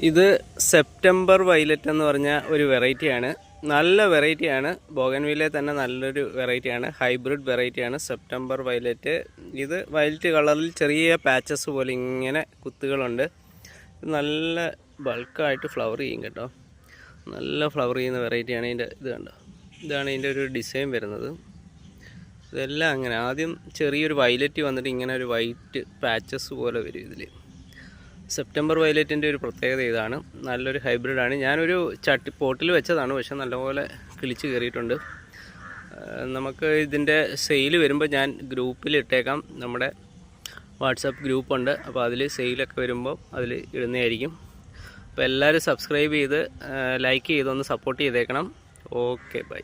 ഇത് September violet എന്ന് പറഞ്ഞ ഒരു വെറൈറ്റിയാണ്. നല്ല വെറൈറ്റിയാണ്. ബോഗൻവില്ലയിൽ തന്നെ നല്ലൊരു വെറൈറ്റിയാണ്. ഹൈബ്രിഡ് വെറൈറ്റിയാണ് സെപ്റ്റംബർ വയലറ്റ്. ഇത് വയലറ്റ് കളറിൽ ചെറിയ പാച്ചസ് പോലെ ഇങ്ങനെ കുത്തുകളുണ്ട്. നല്ല ബൾക്കായിട്ട് ഫ്ലവർ ചെയ്യും കേട്ടോ. നല്ല ഫ്ലവർ ചെയ്യുന്ന വെറൈറ്റിയാണ്. ഇതിൻ്റെ ഇത് കണ്ടോ, ഇതാണ് ഇതിൻ്റെ ഒരു ഡിസൈൻ വരുന്നത്. ഇതെല്ലാം അങ്ങനെ ആദ്യം ചെറിയൊരു വയലറ്റ് വന്നിട്ട് ഇങ്ങനെ ഒരു വൈറ്റ് പാച്ചസ് പോലെ വരും ഇതിൽ. സെപ്റ്റംബർ വയലറ്റിൻ്റെ ഒരു പ്രത്യേകത ഇതാണ്. നല്ലൊരു ഹൈബ്രിഡാണ്. ഞാനൊരു പോട്ടിൽ വെച്ചതാണ്, പക്ഷെ നല്ലപോലെ കിളിച്ച് കയറിയിട്ടുണ്ട്. നമുക്ക് ഇതിൻ്റെ സെയിൽ വരുമ്പോൾ ഞാൻ ഗ്രൂപ്പിൽ ഇട്ടേക്കാം. നമ്മുടെ വാട്സപ്പ് ഗ്രൂപ്പുണ്ട്, അപ്പോൾ അതിൽ സെയിലൊക്കെ വരുമ്പോൾ അതിൽ ഇടുന്നതായിരിക്കും. അപ്പോൾ എല്ലാവരും സബ്സ്ക്രൈബ് ചെയ്ത് ലൈക്ക് ചെയ്തൊന്ന് സപ്പോർട്ട് ചെയ്തേക്കണം. Okay, by.